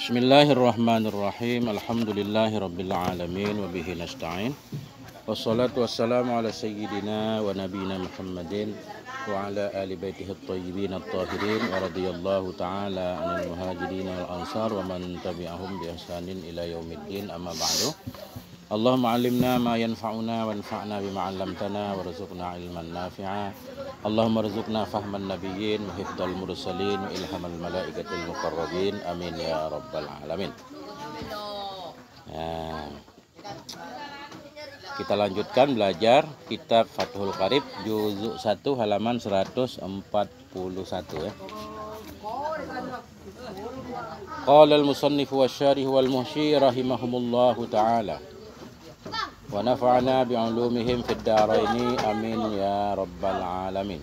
Bismillahirrahmanirrahim. Alhamdulillahirabbil alamin wa bihi nasta'in. Wassalatu wassalamu ala sayyidina wa nabiyina Muhammadin wa ala ali baitihi at-tayyibin at-tahirin wa radhiyallahu ta'ala 'anil muhajirin wal ansar wa man tabi'ahum bi ihsanin ila yaumiddin, amma ba'du. Allahumma 'allimna ma yanfa'una wanfa'na bima 'allamtana warzuqna 'ilman nafi'a. Allahumma rzuqna fahman nabiyyin wa hifdzal mursalin wa ilhamal malaikatil muqarrabin. Amin ya rabbal alamin. Kita lanjutkan belajar kitab Fathul Qarib juz 1 halaman 141 ya. Qala al-musannif wasyarih wal muhsyi rahimahumullahu ta'ala wa nafa'na bi'ulumihim fid dharaini amin ya rabbal alamin.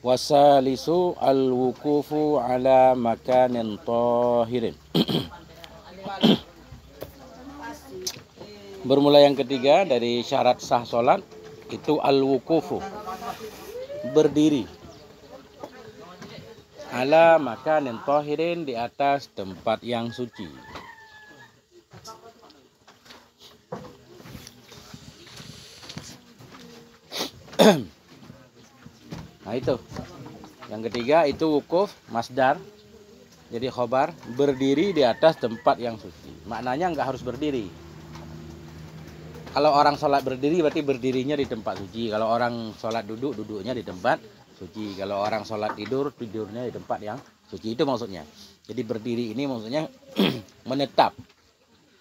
Wasalisu al-wukufu ala makanin tahirin. Bermula yang ketiga dari syarat sah salat itu al-wukufu, berdiri ala makanin tahirin, di atas tempat yang suci. Nah itu yang ketiga, itu wukuf masdar, jadi khobar, berdiri di atas tempat yang suci. Maknanya nggak harus berdiri. Kalau orang sholat berdiri berarti berdirinya di tempat suci. Kalau orang sholat duduk, duduknya di tempat suci. Kalau orang sholat tidur, tidurnya di tempat yang suci. Itu maksudnya. Jadi berdiri ini maksudnya menetap.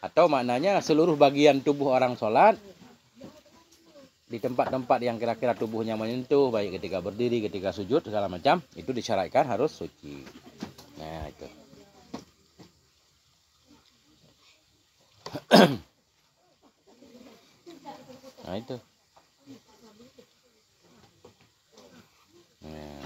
Atau maknanya seluruh bagian tubuh orang sholat di tempat-tempat yang kira-kira tubuhnya menyentuh, baik ketika berdiri, ketika sujud, segala macam, itu disyaratkan harus suci. Nah itu. Nah itu. Nah.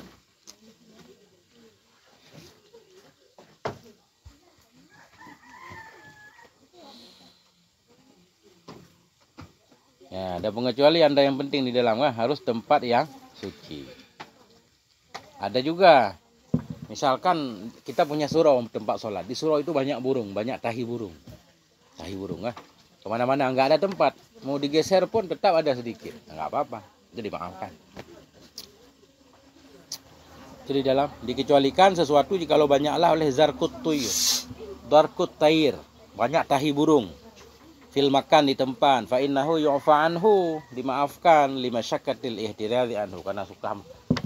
Ya, ada pengecualian, ada yang penting di dalam, harus tempat yang suci. Ada juga, misalkan kita punya surau tempat sholat, di surau itu banyak burung, banyak tahi burung, kemana-mana nggak ada tempat, mau digeser pun tetap ada sedikit, nggak apa-apa, jadi maafkan. Jadi dalam dikecualikan sesuatu jikalau banyaklah oleh zarkut tayr, banyak tahi burung. Fil makan, di tempat, fa innahu yu'fa anhu, dimaafkan, lima syakkatil ihtirari anhu, karena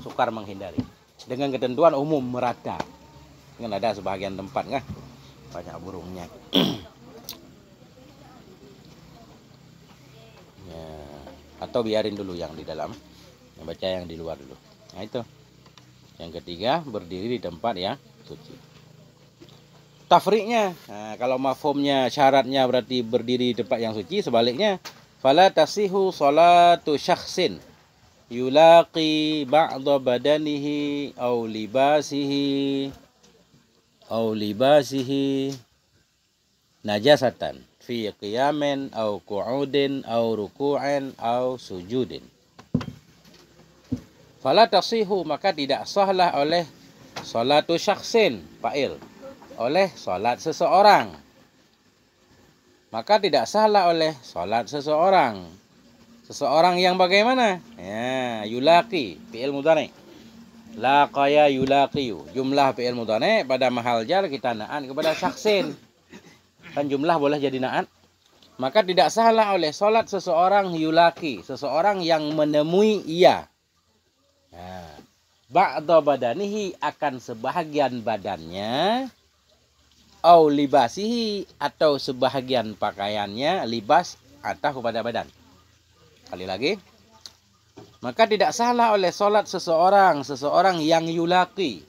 sukar menghindari. Dengan ketentuan umum merata. Kan ada sebagian tempat banyak burungnya. Ya, atau biarin dulu yang di dalam, yang baca yang di luar dulu. Nah itu. Yang ketiga, berdiri di tempat yang suci. Tafriqnya, nah, kalau mafhumnya syaratnya berarti berdiri di tempat yang suci, sebaliknya fala tasihu salatu syakhsin yulaqi ba'da badanihi aw libasihi najasatan fi qiyamin aw qu'udin aw ruku'in aw sujudin. Fala tasihu, maka tidak sahlah oleh salatu syakhsin, fa'il, oleh sholat seseorang. Maka tidak salah oleh sholat seseorang. Seseorang yang bagaimana? Ya, yulaqi, fi'il mudhari'. Laqaya yulaqiyu. Jumlah fi'il mudhari' pada mahal jar kita na'at kepada syaksin. Kan jumlah boleh jadi na'at. Maka tidak salah oleh sholat seseorang yulaqi, seseorang yang menemui ia. Nah, ba'da badanihi, akan sebahagian badannya, au libasihi, atau sebahagian pakaiannya, libas atau kepada badan. Kali lagi, maka tidak salah oleh sholat seseorang yang yulaqi,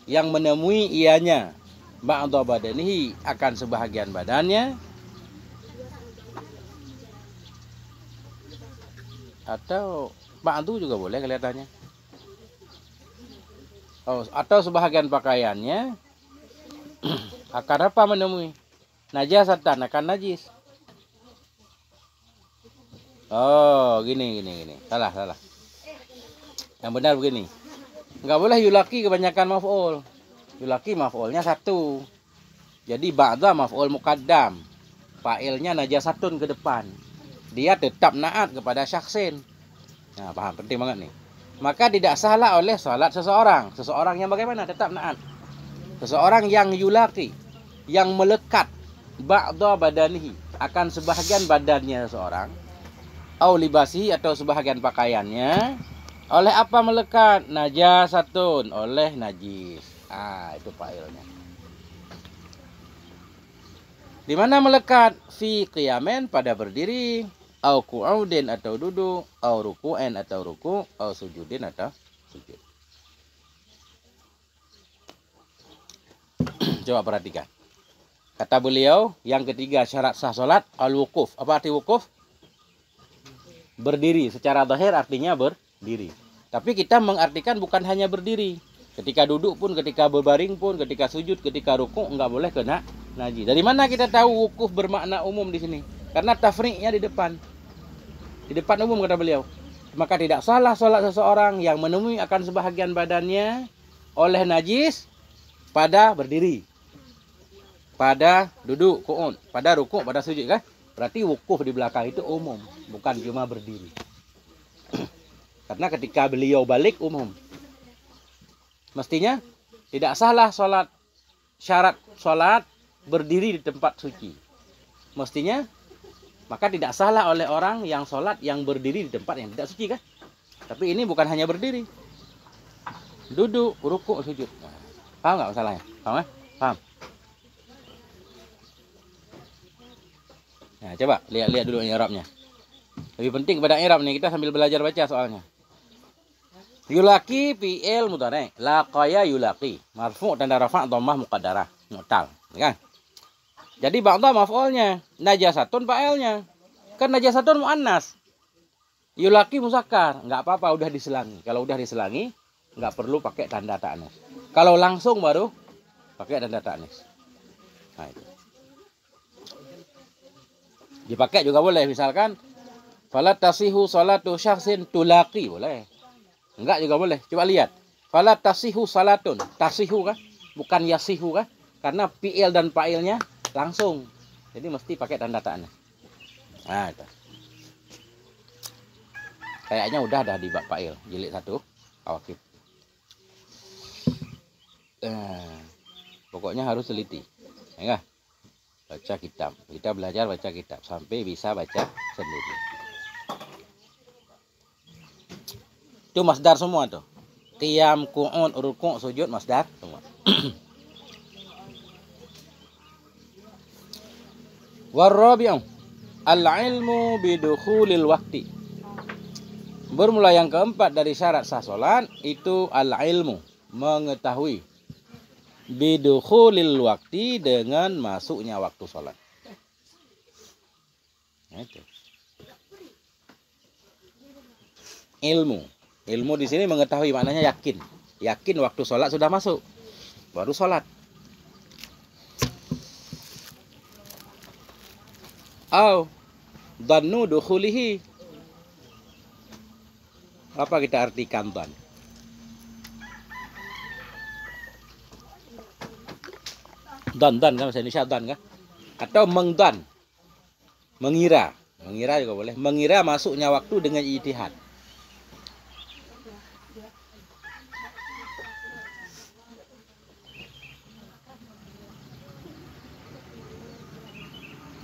yang menemui ianya, ba'da badanihi, akan sebahagian badannya, atau ba'du juga boleh kelihatannya, atau sebahagian pakaiannya. Akan apa menemui? Najasatan, akan najis. Oh, gini. Salah. Yang benar begini. Enggak boleh yulaki kebanyakan maf'ul. Yulaki maf'ulnya satu. Jadi ba'da maf'ul muqaddam. Fa'ilnya najasatun ke depan. Dia tetap naat kepada syaksin. Nah, paham? Penting banget nih. Maka tidak salah oleh salat seseorang. Seseorang yang bagaimana? Tetap naat. Seseorang yang yulaki, yang melekat ba'da badanihi, akan sebahagian badannya seseorang, au libasihi, atau sebahagian pakaiannya, oleh apa melekat? Najasatun, oleh najis. Itu fa'ilnya. Di mana melekat? Fi qiyamen, pada berdiri, au qu'udin atau duduk, au ruku'en atau ruku', au sujudin atau sujud. Coba perhatikan. Kata beliau, yang ketiga syarat sah salat al-wukuf. Apa arti wukuf? Berdiri. Secara zahir artinya berdiri. Tapi kita mengartikan bukan hanya berdiri. Ketika duduk pun, ketika berbaring pun, ketika sujud, ketika ruku' enggak boleh kena najis. Dari mana kita tahu wukuf bermakna umum di sini? Karena tafri'nya di depan. Di depan umum kata beliau. Maka tidak salah salat seseorang yang menemui akan sebahagian badannya oleh najis pada berdiri, pada duduk, qu'ud, pada ruku', pada sujud kan? Berarti wukuf di belakang itu umum, bukan cuma berdiri. Karena ketika beliau balik umum. Mestinya tidak salah salat, syarat salat berdiri di tempat suci. Mestinya maka tidak salah oleh orang yang salat yang berdiri di tempat yang tidak suci kan? Tapi ini bukan hanya berdiri. Duduk, ruku', sujud. Nah, paham nggak masalahnya? Paham kan? Paham. Nah, coba lihat dulu i'rabnya. Lebih penting pada i'rab nih, kita sambil belajar baca soalnya. Yulaki fi'il mudhari', laqaya yulaqi, marfu' tanda rafa' dhammah muqaddarah, mu'tal, kan? Jadi ba'dha maf'ulnya, najasatun fa'ilnya. Kan najasatun muannas. Yulaki muzakkar, enggak apa-apa udah diselangi. Kalau udah diselangi, enggak perlu pakai tanda ta'nis. Kalau langsung baru pakai tanda ta'nis. Nah, itu. Dipakai juga boleh, misalkan fala tasihu salatu syakhsin tulaqi, boleh. Enggak juga boleh. Coba lihat. Fala tasihu salatun. Tasihu kan? Bukan yasihu kan? Karena fi'il dan fa'ilnya langsung. Jadi mesti pakai tanda ta'nis. Nah, itu. Kayaknya udah dah di bab fa'il. Jilid 1. Awakif. Pokoknya harus teliti. Ya enggak? Baca kitab. Kita belajar baca kitab. Sampai bisa baca sendiri. Itu masdar semua tuh. Qiyam, qu'ud, ruku', sujud, masdar semua. Warabi'u al-ilmu bidukhulil waqti. Bermula yang keempat dari syarat sah salat itu al-ilmu, mengetahui. Bidukhulil waqti, dengan masuknya waktu salat. Itu. Ilmu. Ilmu di sini mengetahui, maknanya yakin. Yakin waktu sholat sudah masuk. Baru sholat. Au dhannu dukhulihi. Apa kita artikan dhan? Dan kan bahasa Indonesia dan kan? Atau mengdan. Mengira. Mengira juga boleh. Mengira masuknya waktu dengan ijtihad.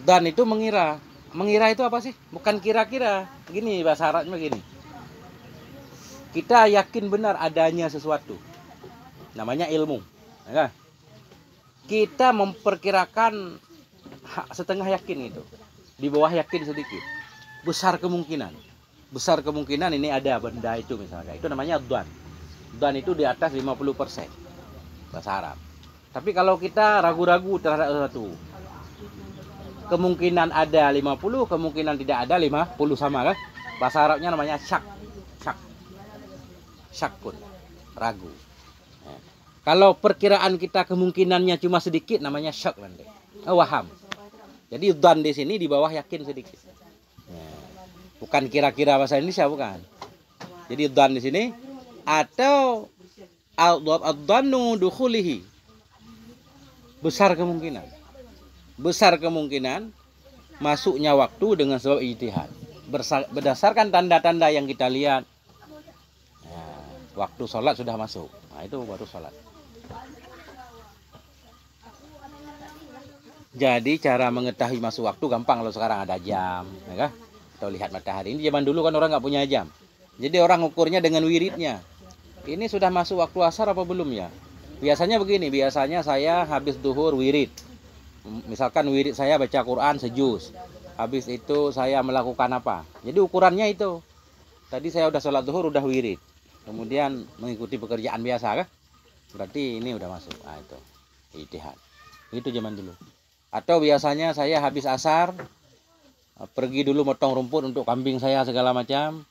Dan itu mengira. Mengira itu apa sih? Bukan kira-kira. Gini bahasa Arabnya gini. Kita yakin benar adanya sesuatu. Namanya ilmu. Ya. Kita memperkirakan setengah yakin itu. Di bawah yakin sedikit. Besar kemungkinan. Besar kemungkinan ini ada benda itu misalnya. Itu namanya dhan. Dhan itu di atas 50%. Bahasa Arab. Tapi kalau kita ragu-ragu terhadap sesuatu, kemungkinan ada 50, kemungkinan tidak ada 50 sama kan? Bahasa Arabnya namanya syak. Syak. Syakun. Ragu. Nah, kalau perkiraan kita kemungkinannya cuma sedikit namanya syak nanti. Waham. Jadi dhan di sini di bawah yakin sedikit. Nah, bukan kira-kira bahasa Indonesia bukan. Jadi dhan di sini atau ad-dhannu dukhulihi. besar kemungkinan masuknya waktu dengan sebab ijtihad. Berdasarkan tanda-tanda yang kita lihat, waktu sholat sudah masuk. Nah, itu baru sholat. Jadi cara mengetahui masuk waktu gampang kalau sekarang ada jam, ya kan? Atau lihat matahari. Ini zaman dulu kan orang nggak punya jam. Jadi orang ukurnya dengan wiridnya. Ini sudah masuk waktu asar apa belum ya? Biasanya begini, biasanya saya habis duhur wirid. Misalkan wirid saya baca Quran sejuz. Habis itu saya melakukan apa? Jadi ukurannya itu. Tadi saya udah sholat duhur, udah wirid. Kemudian mengikuti pekerjaan biasa kan? Berarti ini udah masuk. Nah, itu ijtihad. Itu zaman dulu. Atau biasanya saya habis asar, pergi dulu motong rumput untuk kambing saya segala macam.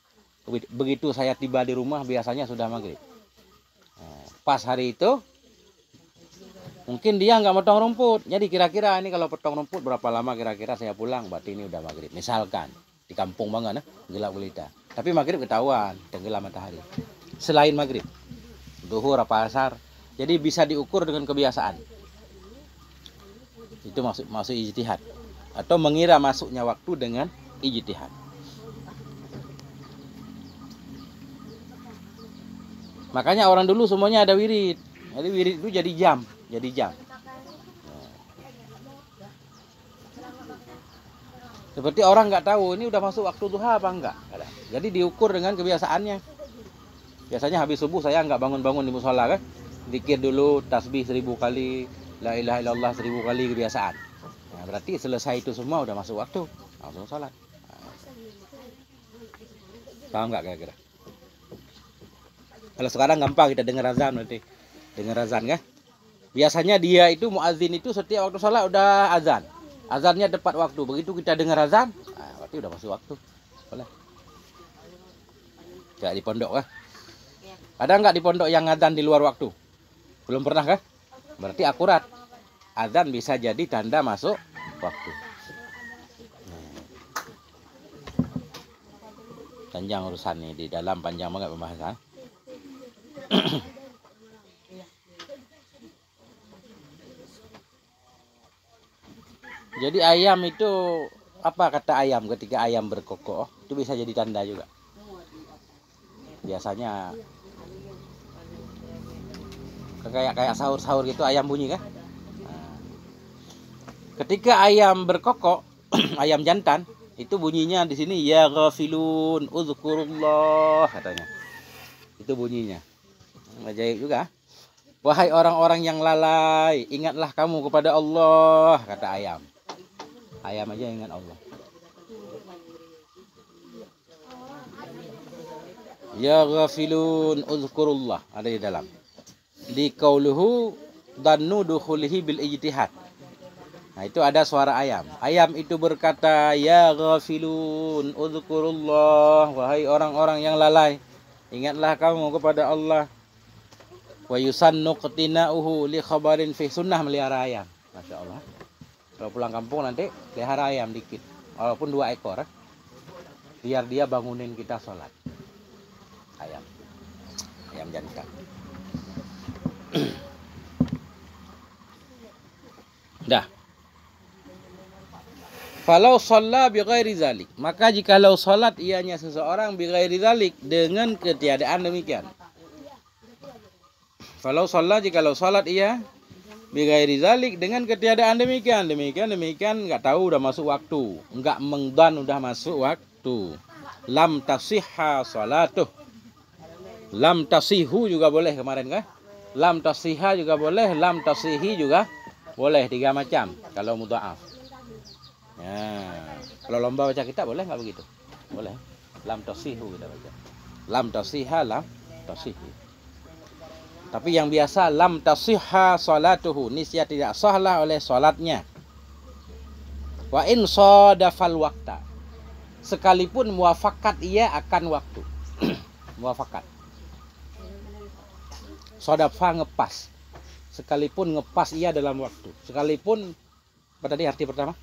Begitu saya tiba di rumah biasanya sudah maghrib. Pas hari itu mungkin dia nggak motong rumput. Jadi kira-kira ini kalau potong rumput berapa lama kira-kira saya pulang, berarti ini udah maghrib. Misalkan di kampung banget, gelap gulita. Tapi maghrib ketahuan, tenggelam matahari. Selain maghrib, duhur apa asar. Jadi bisa diukur dengan kebiasaan. Itu masuk ijtihad. Atau mengira masuknya waktu dengan ijtihad. Makanya orang dulu semuanya ada wirid. Jadi wirid itu jadi jam. Seperti orang nggak tahu ini udah masuk waktu duha apa enggak. Jadi diukur dengan kebiasaannya. Biasanya habis subuh saya nggak bangun-bangun di musola kan. Zikir dulu, tasbih 1000 kali, la ilaha illallah 1000 kali, kebiasaan. Nah, berarti selesai itu semua udah masuk waktu, langsung sholat. Paham nggak kira-kira? Kalau sekarang gampang kita dengar azan berarti. Dengar azan kan? Biasanya dia itu muadzin itu setiap waktu sholat udah azan. Azannya tepat waktu. Begitu kita dengar azan, berarti udah masuk waktu. Boleh. Kayak di pondok kan? Ada nggak di pondok yang azan di luar waktu? Belum pernah kan? Berarti akurat. Azan bisa jadi tanda masuk waktu. Panjang urusan nih, di dalam panjang banget pembahasan. Jadi ayam itu, apa kata ayam ketika ayam berkokok? Itu bisa jadi tanda juga. Biasanya kayak sahur-sahur gitu ayam bunyi kan? Nah, ketika ayam berkokok, ayam jantan itu bunyinya di sini ya ghafilun uzkurullah katanya. Itu bunyinya. Ajaib juga. Wahai orang-orang yang lalai, ingatlah kamu kepada Allah, kata ayam. Ayam aja ingat Allah. Ya ghafilun uzkurullah ada di dalam. Di qauluhu dannu dukhulihi bil ijtihad. Nah, itu ada suara ayam. Ayam itu berkata, ya ghafilun uzkurullah, wahai orang-orang yang lalai, ingatlah kamu kepada Allah. Wa yusannu qtina'uhu li khabarin fi sunnah, melihara ayam. Masya Allah. Kalau pulang kampung nanti pelihara ayam dikit, walaupun 2 ekor, biar dia bangunin kita sholat. Ayam jantan. Dah. Falau shalla bi ghairi zalik, maka jikalau salat ianya seseorang bi ghairi zalik, dengan ketiadaan demikian. Falau shalla, jikalau salat ia bi ghairi zalik, dengan ketiadaan demikian enggak tahu udah masuk waktu, enggak mengdan udah masuk waktu. Lam tasihha salatuh. Lam tasihu juga boleh kemarin kan? Lam tasihha juga boleh, lam tasihi juga boleh, 3 macam kalau mudha'af. Ya, kalau lomba baca kitab boleh nggak begitu? Boleh. Lam tasihu kita baca. Lam tasihha, lam tasihi. Tapi yang biasa lam tasihha salatuhu, nisya tidak sahlah oleh salatnya. Wa in sadafal waqta, sekalipun muafakat ia akan waktu. Muafakat. Sadafa ngepas. Sekalipun ngepas ia dalam waktu. Sekalipun, apa tadi arti pertama?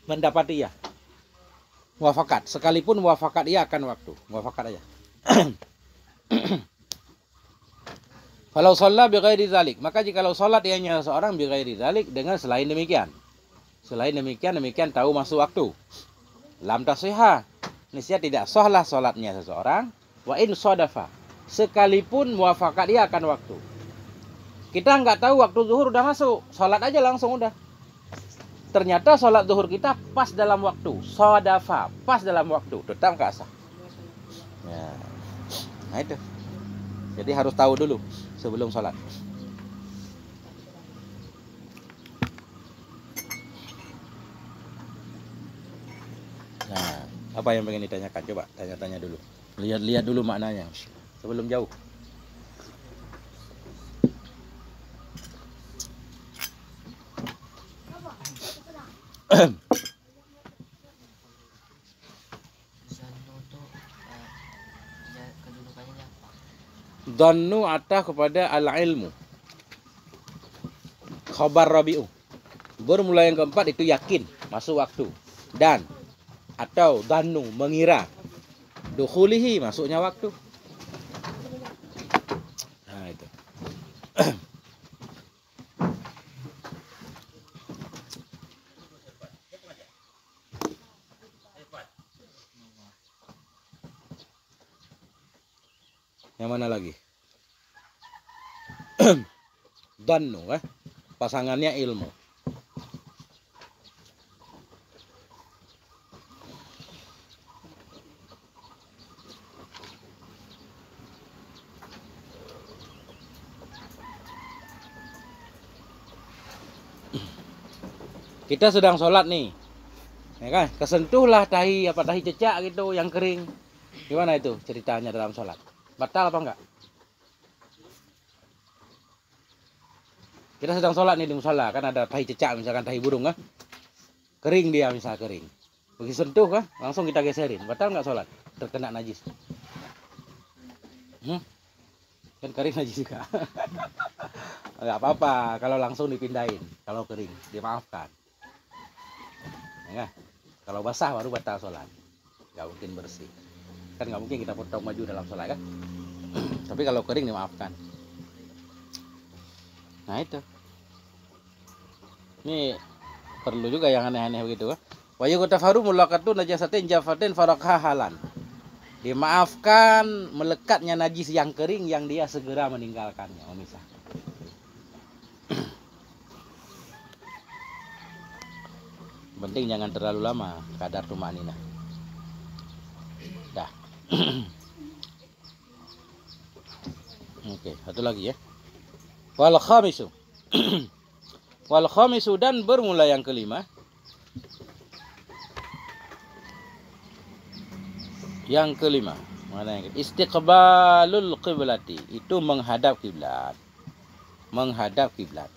Mendapati ia. Muafakat. Sekalipun muafakat ia akan waktu. Muafakat aja. Kalau shalla bi ghairi dzalik, maka jikalau salat ianya seorang bi ghairi dzalik dengan selain demikian. Selain demikian tahu masuk waktu. Lam tasihha, niscaya tidak sahlah salatnya seseorang. Wa in shadafa, sekalipun muwafakat dia akan waktu. Kita nggak tahu waktu zuhur udah masuk, salat aja langsung udah. Ternyata salat zuhur kita pas dalam waktu, shadafa, pas dalam waktu, tetap nggak sah. Ya. Nah itu. Jadi harus tahu dulu sebelum sholat. Nah, apa yang pengen ditanyakan? Coba tanya-tanya dulu. Lihat-lihat dulu maknanya sebelum jauh. Dhannu atah kepada al-ilmu. Khabar rabi'u. Bermula yang keempat itu yakin masuk waktu. Dan atau dhannu mengira. Dukhulihi masuknya waktu. Nah itu. Yang mana lagi? Dhannu, pasangannya ilmu. Kita sedang sholat nih, ya kan? Kesentuhlah tahi cecak gitu yang kering. Gimana itu ceritanya dalam sholat? Batal apa enggak? Kita sedang sholat nih di musala, kan ada tahi cecak, misalkan tahi burung kan? Kering dia misal kering. Begitu sentuh kan, langsung kita geserin. Batal nggak sholat? Terkena najis. Kan kering najis juga. Nggak apa-apa kalau langsung dipindahin. Kalau kering, dimaafkan. Ya, kalau basah baru batal sholat. Nggak mungkin bersih. Kan nggak mungkin kita potong maju dalam sholat kan? Tapi kalau kering dimaafkan. Nah itu. Ini perlu juga yang aneh-aneh begitu kan. Wa yughtafaru mulaqatu najasatin jafatin farakha halan. Dimaafkan melekatnya najis yang kering yang dia segera meninggalkannya. Misal. Penting jangan terlalu lama kadar tumanina. Dah. Oke, satu lagi ya. Wal khamisu. Wal khamisu dan bermula yang kelima. Yang kelima, mana yang istiqbalul qiblati, itu menghadap kiblat. Menghadap kiblat.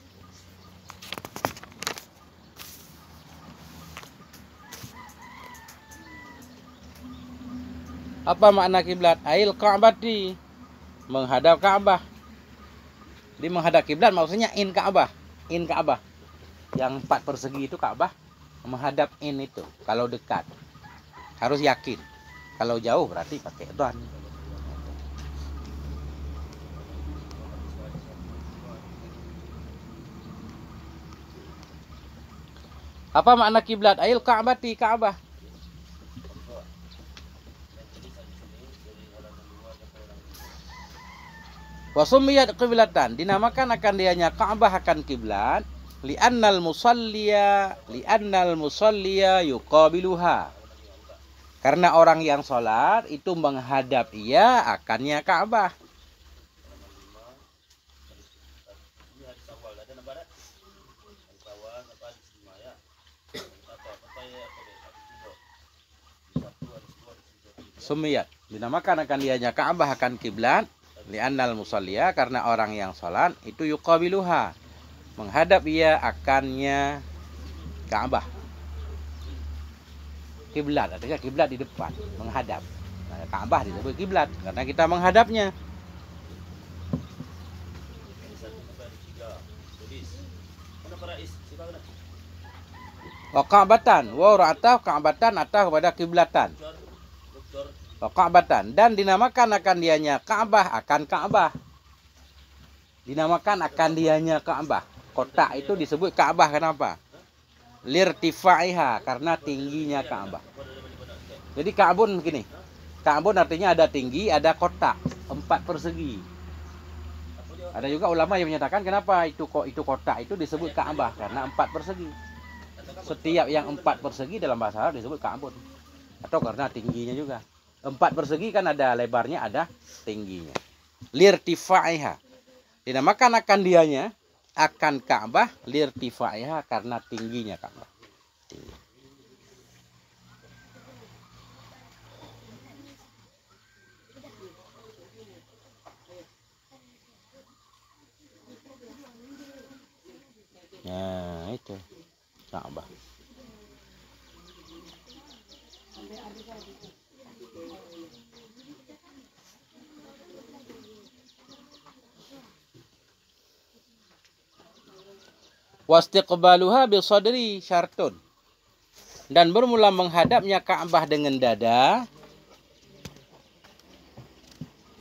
Apa makna kiblat? Ail Ka'bati, menghadap Ka'bah. Jadi menghadap kiblat maksudnya in Ka'bah. In Ka'bah. Yang 4 persegi itu Ka'bah, menghadap in itu. Kalau dekat harus yakin. Kalau jauh berarti pakai dhan. Apa makna kiblat? Ail Ka'bati, Ka'bah. Wasumiyat qiblatan, dinamakan akan dianya Ka'bah akan kiblat li'annal musalliya yuqabiluha. Karena orang yang sholat itu menghadap ia akannya Ka'bah. Sumiyat, dinamakan akan dianya Ka'bah akan kiblat li'annal musalliya, karena orang yang sholat itu yuqabiluha, menghadap ia akannya Ka'bah. Kiblat artinya kiblat di depan, menghadap. Nah, Ka'bah disebut kiblat karena kita menghadapnya. Wa Ka'batan, wa ra'atah Ka'batan atau kepada kiblatan. Ka'batan, dan dinamakan akan dianya Ka'bah akan Ka'bah. Dinamakan akan dianya Ka'bah. Kotak itu disebut Ka'bah kenapa? Lirtifaiha, karena tingginya Ka'bah. Jadi Ka'bun gini. Ka'bun artinya ada tinggi, ada kotak, 4 persegi. Ada juga ulama yang menyatakan kenapa itu kotak itu disebut Ka'bah karena 4 persegi. Setiap yang 4 persegi dalam bahasa Arab disebut Ka'bun. Atau karena tingginya juga. 4 persegi kan ada lebarnya, ada tingginya. Lirtifaiha. Dinamakan akan dianya akan Ka'bah lirtifaiha karena tingginya Ka'bah. Nah, itu Ka'bah. Wastiqbaluha bisadri syartun. Dan bermula menghadapnya Ka'bah dengan dada.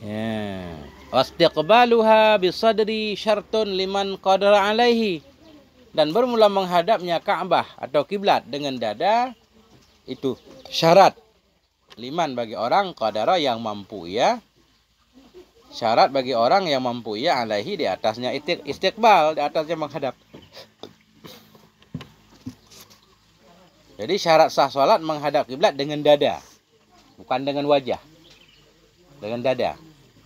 Ya. Wastiqbaluha bisadri syartun liman qadara alaihi. Dan bermula menghadapnya Ka'bah atau kiblat dengan dada itu syarat liman bagi orang qadara yang mampu ya. Syarat bagi orang yang mampu ya alaihi di atasnya istiqbal, di atasnya menghadap. Jadi syarat sah salat menghadap kiblat dengan dada, bukan dengan wajah. Dengan dada.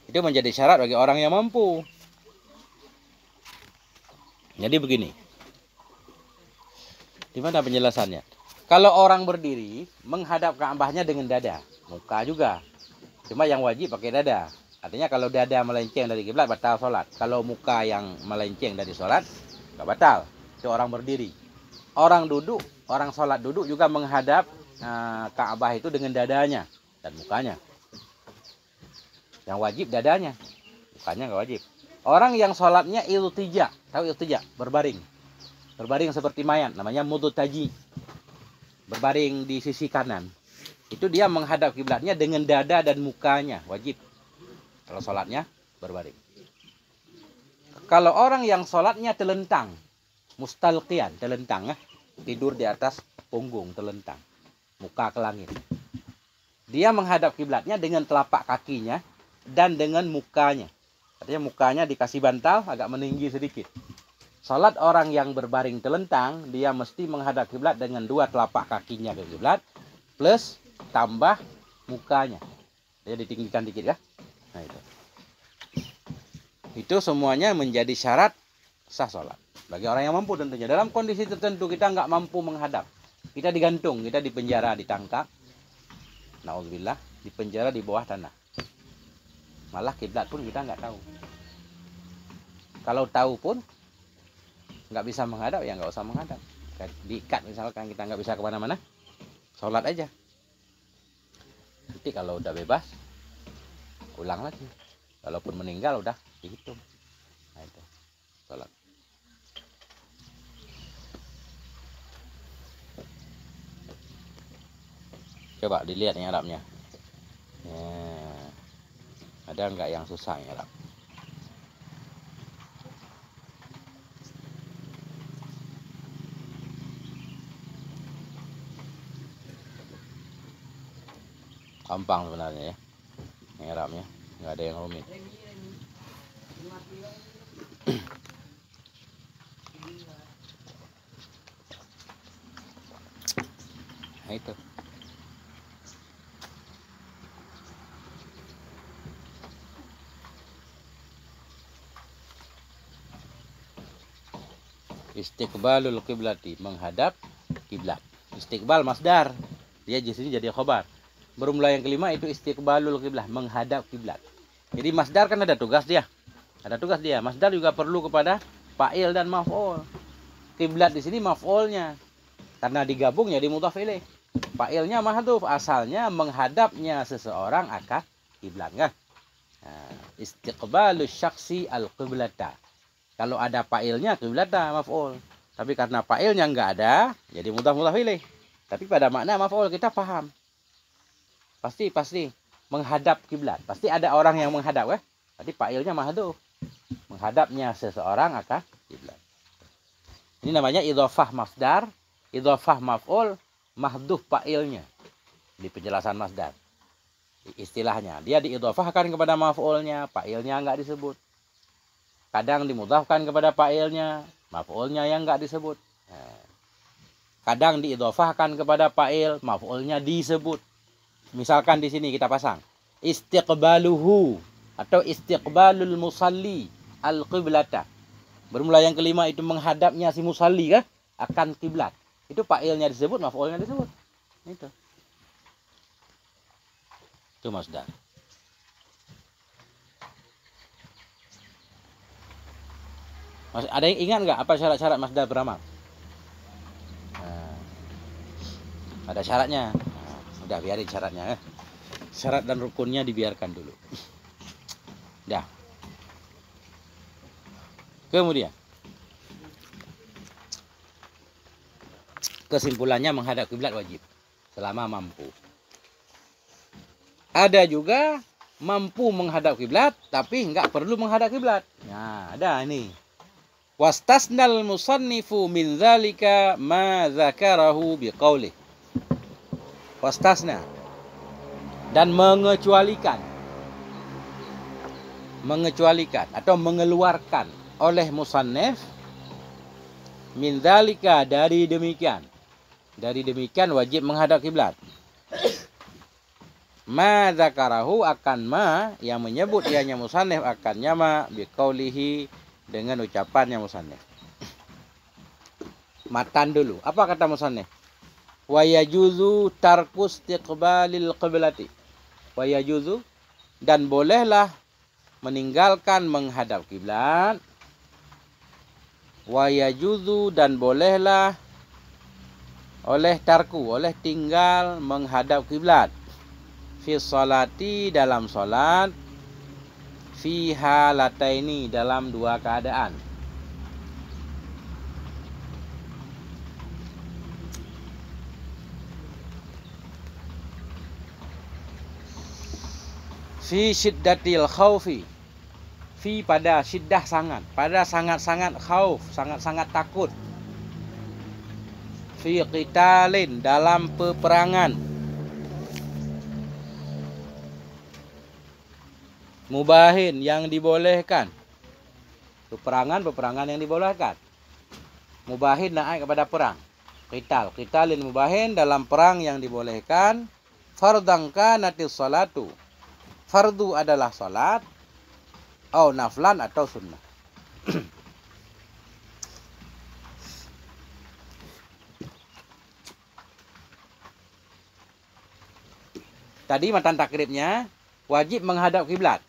Itu menjadi syarat bagi orang yang mampu. Jadi begini. Di mana penjelasannya? Kalau orang berdiri menghadap Ka'bahnya dengan dada, muka juga. Cuma yang wajib pakai dada. Artinya kalau dada melenceng dari kiblat batal salat. Kalau muka yang melenceng dari salat enggak batal. Itu orang berdiri. Orang duduk, orang salat duduk juga menghadap Ka'bah itu dengan dadanya dan mukanya. Yang wajib dadanya, mukanya enggak wajib. Orang yang salatnya iltija, tahu iltija? Berbaring. Berbaring seperti mayat, namanya mudutaji. Berbaring di sisi kanan. Itu dia menghadap kiblatnya dengan dada dan mukanya, wajib. Kalau sholatnya berbaring. Kalau orang yang sholatnya telentang, mustalqian, telentang, tidur di atas punggung, telentang, muka ke langit. Dia menghadap kiblatnya dengan telapak kakinya dan dengan mukanya. Artinya mukanya dikasih bantal agak meninggi sedikit. Salat orang yang berbaring telentang, dia mesti menghadap kiblat dengan 2 telapak kakinya ke kiblat plus tambah mukanya. Dia ditinggikan dikit ya. Nah itu. Itu semuanya menjadi syarat sah salat. Bagi orang yang mampu tentunya. Dalam kondisi tertentu kita nggak mampu menghadap. Kita digantung, kita dipenjara, ditangkap. Nauzubillah, dipenjara di bawah tanah. Malah kiblat pun kita nggak tahu. Kalau tahu pun nggak bisa menghadap, ya nggak usah menghadap. Diikat misalkan kita nggak bisa kemana-mana, sholat aja. Nanti kalau udah bebas, ulang lagi. Kalaupun meninggal udah dihitung. Nah itu, sholat. Coba dilihat yang Arabnya. Ya. Ada nggak yang susah yang Arab? Gampang sebenarnya ya, yang Arabnya nggak ada yang rumit. Nah itu. Istiqbalul qiblati, menghadap kiblat. Istiqbal masdar, dia di sini jadi khobar. Bermula yang kelima itu istiqbalul qiblah, menghadap kiblat. Jadi masdar kan ada tugas dia. Ada tugas dia. Masdar juga perlu kepada fa'il dan maf'ul. Kiblat di sini maf'ulnya. Karena digabung jadi mudhaf ilaih. Fa'ilnya mahdhuf, asalnya menghadapnya seseorang akan kiblat kan. Nah, istiqbalus syakhsi al-qiblata. Kalau ada fa'ilnya qiblata maf'ul. Tapi karena fa'ilnya enggak ada, jadi mudhaf ilaih. Tapi pada makna maf'ul kita paham. Pasti menghadap kiblat. Pasti ada orang yang menghadap, Tadi fa'ilnya mahdhuf. menghadapnya seseorang akan kiblat. Ini namanya idhofah masdar, idhofah maf'ul, mahdhuf fa'ilnya di penjelasan masdar. Istilahnya, dia diidhofahkan kepada maf'ulnya, fa'ilnya enggak disebut. Kadang dimudhafkan kepada fa'ilnya, maf'ulnya yang enggak disebut. Kadang diidhofahkan kepada fa'il, maf'ulnya disebut. Misalkan di sini kita pasang istiqbaluhu atau istiqbalul musalli al-qiblata. Bermula yang kelima itu menghadapnya si musalli kah akan kiblat. Itu fa'ilnya disebut, maf'ulnya disebut. Itu masdar. Ada yang ingat nggak apa syarat-syarat masdar beramal? Ada syaratnya. Udah biarin syaratnya. Syarat dan rukunnya dibiarkan dulu. Dah. Kemudian kesimpulannya menghadap kiblat wajib selama mampu. Ada juga mampu menghadap kiblat tapi enggak perlu menghadap kiblat. Nah, ada ini. Wastasnal musannifu min dzalika ma dzakarahu biqaulih. Wastasna dan mengecualikan atau mengeluarkan oleh musannif min dzalika dari demikian wajib menghadap kiblat. Ma dzakarahu akan ma yang menyebut ianya musannif akannya ma biqaulihi dengan ucapannya musannif. Matan dulu. Apa kata musannif? Wa yajuzu tarkus istiqbalil qiblati. Wa yajuzu dan bolehlah meninggalkan menghadap kiblat. Wa yajuzu dan bolehlah oleh tinggal menghadap kiblat. Fi sholati dalam salat. Fi halataini dalam dua keadaan. Fi syiddatil khaufi. Fi pada syiddah sangat, pada sangat-sangat khauf, sangat-sangat takut. Fi qitalin dalam peperangan. Mubahin yang dibolehkan. Peperangan yang dibolehkan. Mubahin naik kepada perang. Qitalin mubahin dalam perang yang dibolehkan. Fardhan kanatis salatu. Fardu adalah salat. Atau naflan atau sunnah. Tadi matan takribnya wajib menghadap kiblat.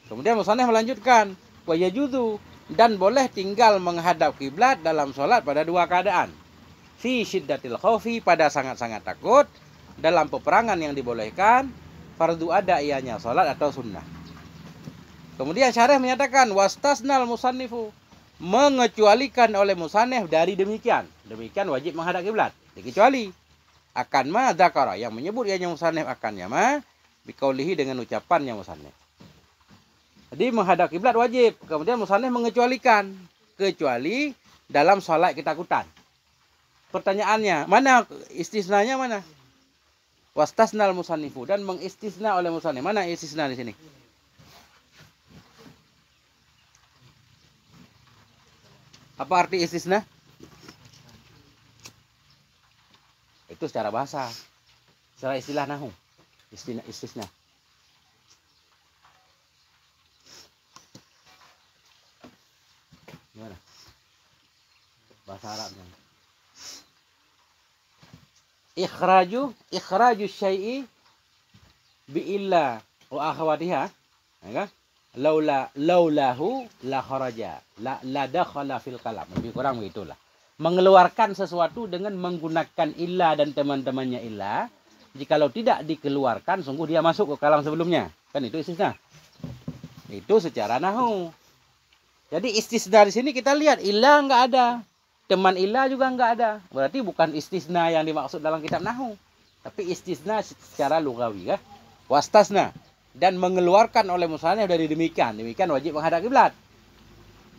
Kemudian musannif melanjutkan wa yajuzu dan boleh tinggal menghadap kiblat dalam salat pada dua keadaan. Fi syiddatil khaufi pada sangat-sangat takut, dalam peperangan yang dibolehkan, fardu ada ianya salat atau sunnah. Kemudian syarih menyatakan wastasnal musannifu mengecualikan oleh musannif dari demikian. Demikian wajib menghadap kiblat. Dikecuali akan ma dzakara yang menyebut ianya musannif akannya ma biqaulihi dengan ucapannya musannif. Jadi menghadap kiblat wajib. Kemudian musannif mengecualikan kecuali dalam salat ketakutan. Pertanyaannya, mana istisnanya mana? Wastasnal musannifu dan mengistisna oleh musannif. Mana istisna di sini? Apa arti istisna? Itu secara bahasa. Secara istilah nahwu. Istisna. Gimana? Bahasa Arabnya. Ikhraju syai'i bi illa wa akhawatiha. Ya kan? Laulahu la kharaja. La dakhala fil kalam. Lebih kurang begitulah. Mengeluarkan sesuatu dengan menggunakan illa dan teman-temannya illa. Jikalau tidak dikeluarkan, sungguh dia masuk ke kalam sebelumnya. Kan itu istisna. Itu secara nahwu. Jadi istisna di sini kita lihat illa enggak ada. Teman illa juga enggak ada. Berarti bukan istisna yang dimaksud dalam kitab nahwu. Tapi istisna secara lugawi. Ya? Wastasna. Dan mengeluarkan oleh musannif dari demikian. Demikian wajib menghadap kiblat.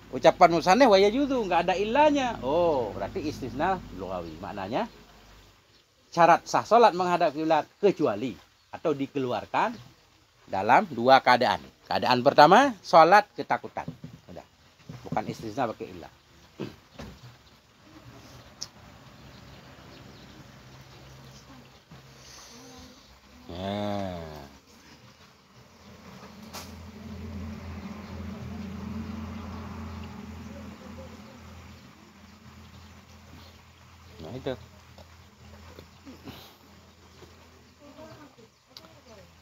Ucapan musannif wa yajuzu, nggak ada ilahnya. Oh, berarti istisna lughawi. Maknanya syarat sah salat menghadap kiblat kecuali atau dikeluarkan dalam dua keadaan. Keadaan pertama, salat ketakutan. Udah. Bukan istisna pakai ilah. Nah. Nah itu.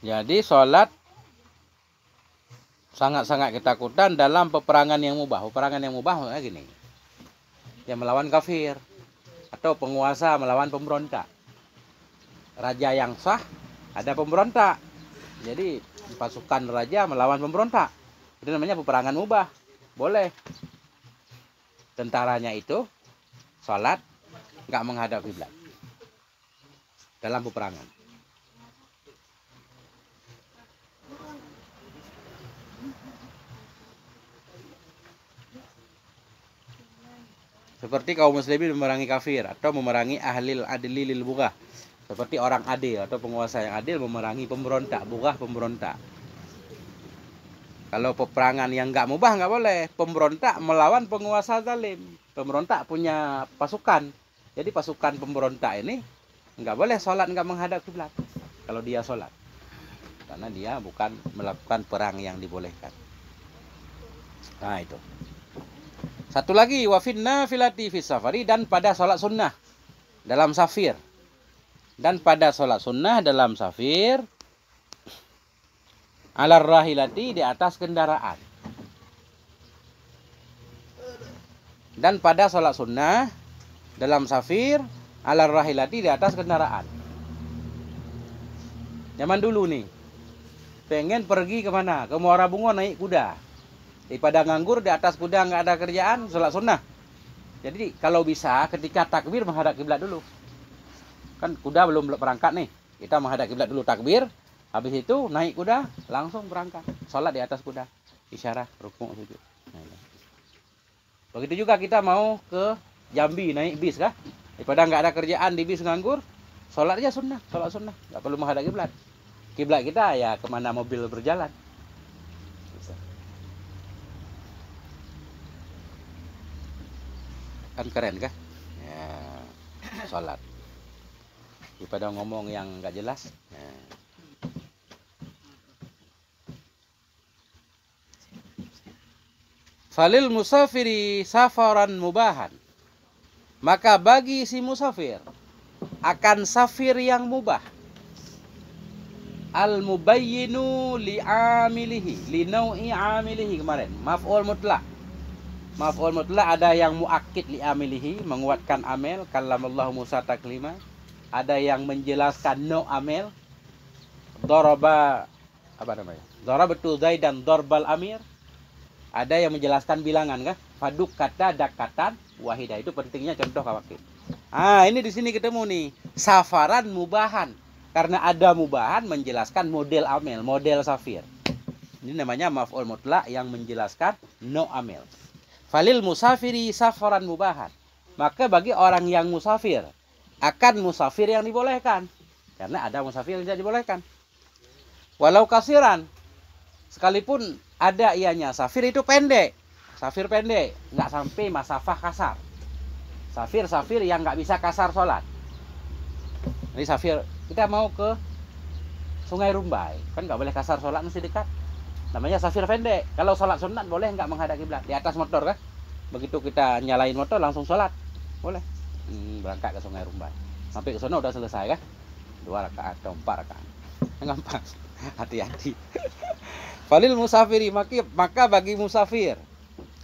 Jadi sholat sangat-sangat ketakutan dalam peperangan yang mubah. Peperangan yang mubah maksudnya gini. Yang melawan kafir atau penguasa melawan pemberontak. Raja yang sah ada pemberontak. Jadi pasukan raja melawan pemberontak. Itu namanya peperangan mubah. Boleh. Tentaranya itu sholat nggak menghadap kiblat dalam peperangan. Seperti kaum muslimin memerangi kafir atau memerangi ahlil adli lil bughah. Seperti orang adil atau penguasa yang adil memerangi pemberontak, bughah pemberontak. Kalau peperangan yang nggak mubah nggak boleh. Pemberontak melawan penguasa zalim. Pemberontak punya pasukan. Jadi pasukan pemberontak ini nggak boleh sholat nggak menghadap kiblat. Kalau dia sholat, karena dia bukan melakukan perang yang dibolehkan. Nah itu. Satu lagi, wafin nafilati fis safari, dan pada sholat sunnah dalam safir. Dan pada sholat sunnah dalam safir, alar rahilati, di atas kendaraan. Dan pada sholat sunnah dalam safir, alar rahilati, di atas kendaraan. Zaman dulu nih, pengen pergi kemana? Ke Muara Bungo naik kuda. Daripada nganggur di atas kuda nggak ada kerjaan, sholat sunnah. Jadi kalau bisa ketika takbir menghadap kiblat dulu. Kan kuda belum berangkat nih. Kita menghadap kiblat dulu, takbir. Habis itu naik kuda langsung berangkat. Sholat di atas kuda. Isyarah, rukuk, sujud. Begitu juga kita mau ke Jambi naik bis kah? Daripada nggak ada kerjaan di bis nganggur, sholat aja sunnah, sholat sunnah. Nggak perlu menghadap kiblat. Kiblat kita ya kemana mobil berjalan. Kan keren kah? Ya, sholat. Daripada ngomong yang nggak jelas. Ya. Falil musafiri safaran mubahan. Maka bagi si musafir akan safir yang mubah. Al-mubayyinu li'amilihi, li nau'i amilihi kemarin. Maf'ul mutlak. Maf'ul mutlak ada yang muakkid li'amilihi, menguatkan amil, kallamallahu Musa taklima. Ada yang menjelaskan no amil. Daraba apa namanya? Darabatu Zaidan darbal amir. Ada yang menjelaskan bilangan kah? Faduk kata dakatan wahidah, itu pentingnya contoh kawakib. Ini di sini ketemu nih safaran mubahan, karena ada mubahan menjelaskan model amil, model safir. Ini namanya maf'ul mutlak yang menjelaskan no amil. Falil musafiri safaran mubahan. Maka bagi orang yang musafir akan musafir yang dibolehkan, karena ada musafir yang tidak dibolehkan. Walau kasiran, sekalipun ada ianya safir itu pendek. Safir pendek, nggak sampai masafah kasar. Safir yang nggak bisa kasar sholat. Jadi safir, kita mau ke Sungai Rumbai, kan nggak boleh kasar sholat, mesti dekat. Namanya safir pendek. Kalau sholat sunat boleh nggak menghadap kiblat, di atas motor kan? Begitu kita nyalain motor langsung sholat, boleh. Berangkat ke Sungai Rumbai, sampai ke sana udah selesai kan? 2 rakaat atau 4 rakaat. Gampang. Hati-hati. Falil musafiri, maka bagi musafir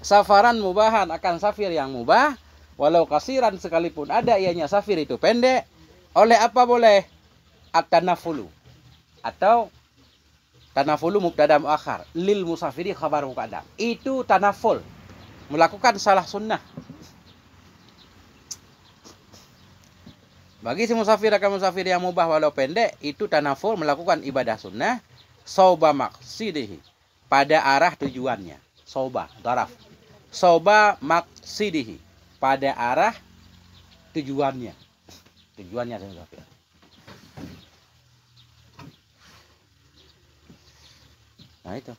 safaran mubahan, akan safir yang mubah, walau kasiran, sekalipun ada ianya safir itu pendek. Oleh apa boleh? At-tanafulu, atau tanafulu mubtada muakhar, lil musafiri khabar muqaddam. Itu tanaful, melakukan salah sunnah. Bagi si musafir akan musafir yang mubah walau pendek, itu tanaful, melakukan ibadah sunnah. Sauba maksidihi, pada arah tujuannya. Sauba, daraf. soba maksidihi, pada arah tujuannya. Tujuannya saya musafir. Nah itu.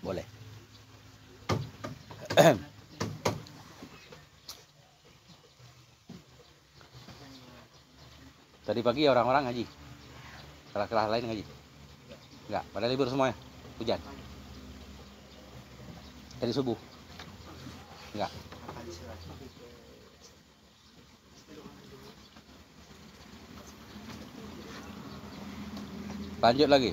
Boleh. Tadi pagi orang-orang ngaji. Kelas-kelas lain ngaji. Enggak, pada libur semuanya. Hujan. Tadi subuh. Enggak. Lanjut lagi.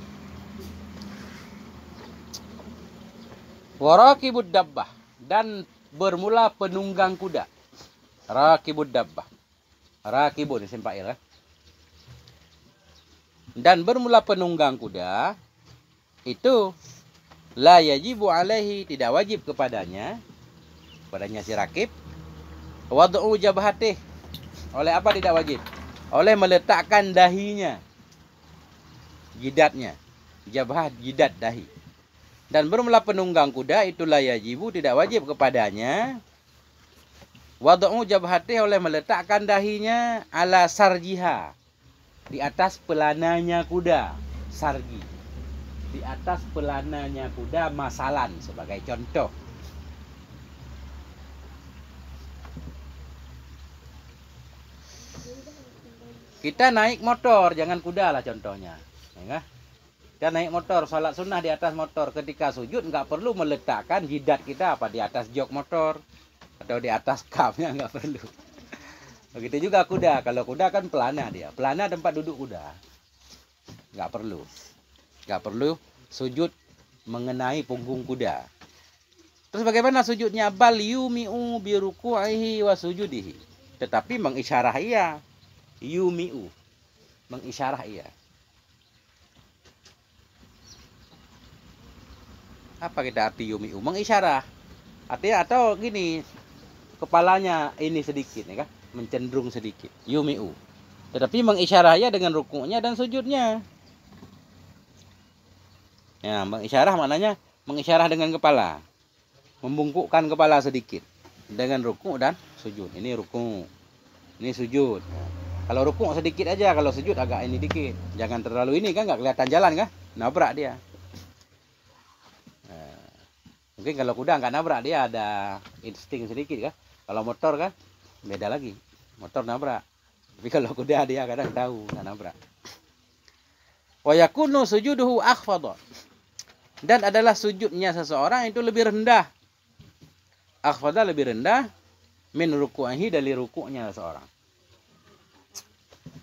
Warakibud dabbah, dan bermula penunggang kuda. Rakibud dabbah. Rakibun isim fa'il, dan bermula penunggang kuda itu la yajibu alaihi, tidak wajib kepadanya si rakib, wad'u jabhatih, oleh apa tidak wajib? Oleh meletakkan dahinya, jidatnya, jabhah jidat dahi. Dan bermula penunggang kuda itu la yajibu, tidak wajib kepadanya, wad'u jabhatih, oleh meletakkan dahinya ala sarjiha, di atas pelananya kuda, sargi, di atas pelananya kuda, masalan, sebagai contoh. Kita naik motor, jangan kuda lah contohnya. Ya, kita naik motor, salat sunnah di atas motor. Ketika sujud nggak perlu meletakkan jidat kita apa di atas jok motor atau di atas kapnya, nggak perlu. Begitu juga kuda. Kalau kuda kan pelana dia. Pelana tempat duduk kuda. Nggak perlu. Nggak perlu sujud mengenai punggung kuda. Terus bagaimana sujudnya? Bal yumi'u biruku'ihi wa sujudihi. Tetapi mengisyarah ia. Yumi'u. Mengisyarah ia. Apa kita arti yumi'u? Mengisyarah. Artinya atau gini. Kepalanya ini sedikit. Ya kan? Mencenderung sedikit, yumi'u. Tetapi mengisyarahnya dengan rukuknya dan sujudnya. Ya, mengisyarah maknanya mengisyarah dengan kepala, membungkukkan kepala sedikit dengan rukuk dan sujud. Ini rukuk, ini sujud. Kalau rukuk sedikit aja, kalau sujud agak ini dikit. Jangan terlalu ini kan, nggak kelihatan jalan kan, nabrak dia. Nah, mungkin kalau kuda nggak nabrak, dia ada insting sedikit kan. Kalau motor kan beda lagi, motor nabrak. Tapi kalau kuda dia kadang tahu nggak nabrak. Wa yakunu sujuduhu akhfadha, dan adalah sujudnya seseorang itu lebih rendah. Akhfadha, lebih rendah, min ruku'ihi, dari rukuknya seseorang.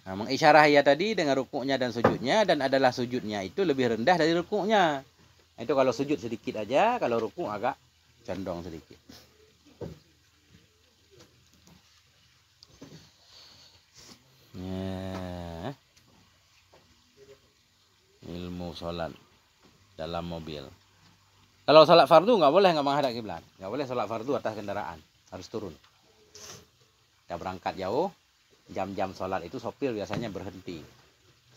Nah, mengisyarah ya tadi dengan rukuknya dan sujudnya, dan adalah sujudnya itu lebih rendah dari rukuknya. Itu kalau sujud sedikit aja, kalau rukuk agak condong sedikit. Ya. Ilmu sholat dalam mobil. Kalau sholat fardu nggak boleh nggak menghadap kiblat. Nggak boleh sholat fardu atas kendaraan, harus turun. Kita berangkat jauh, jam-jam sholat itu sopir biasanya berhenti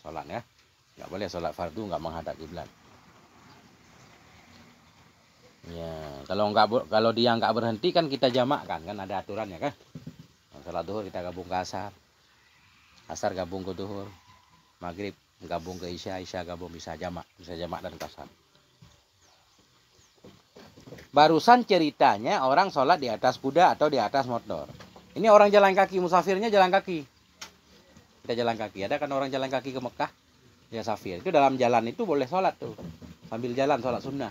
sholat ya. Nggak boleh sholat fardu nggak menghadap kiblat. Ya, kalau dia nggak berhenti kan kita jamakkan, kan ada aturannya kan. Sholat duhur kita gabung ke asar. Asar gabung ke duhur, maghrib gabung ke isya, isya gabung bisa jamak dan kasar. Barusan ceritanya orang sholat di atas kuda atau di atas motor. Ini orang jalan kaki, musafirnya jalan kaki. Kita jalan kaki, ada kan orang jalan kaki ke Mekah, dia safir. Itu dalam jalan itu boleh sholat tuh, sambil jalan sholat sunnah.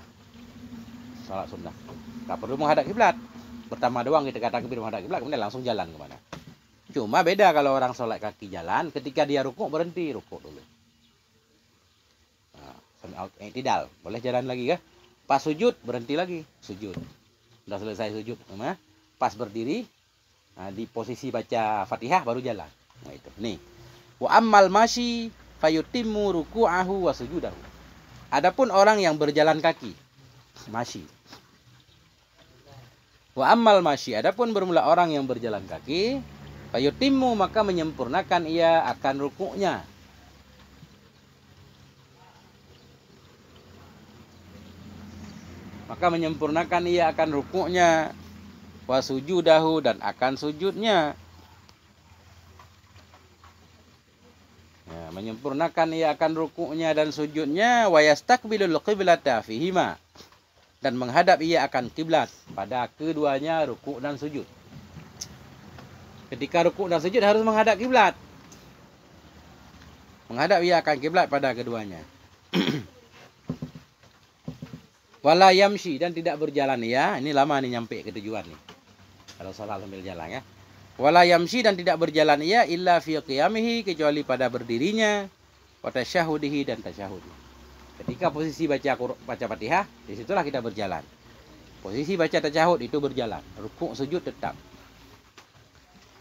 Sholat sunnah, nggak perlu menghadap kiblat. Pertama doang kita katakan menghadap kiblat, kemudian langsung jalan kemana. Cuma beda kalau orang sholat kaki jalan, ketika dia rukuk berhenti, rukuk dulu. Nah, tidak, boleh jalan lagi kan? Pas sujud berhenti lagi, sujud. Sudah selesai sujud, nah, pas berdiri, nah, di posisi baca Fatihah baru jalan. Nah itu. Nih. Wa ammal masyi fayutimmu ruku'ahu wa sujudahu. Adapun orang yang berjalan kaki, masyi. Wa ammal masyi, adapun bermula orang yang berjalan kaki, fayutimmu, maka menyempurnakan ia akan rukuknya. maka menyempurnakan ia akan rukuknya, wa sujudahu, dan akan sujudnya. Ya, menyempurnakan ia akan rukuknya dan sujudnya, wa yastaqbilul qiblata fihima, dan menghadap ia akan kiblat pada keduanya rukuk dan sujud. Ketika rukuk dan sujud harus menghadap kiblat. Menghadap ia akan kiblat pada keduanya. Wala yamshi, dan tidak berjalan ya. Ini lama nih nyampe ke tujuan nih. Kalau salat sambil jalan ya. Wala yamshi, dan tidak berjalan ia illa fi qiyamihi, kecuali pada berdirinya, wa tasyahudihi, dan tasyahud. Ketika posisi baca Fatihah, disitulah kita berjalan. Posisi baca tasyahud itu berjalan. Rukuk sujud tetap.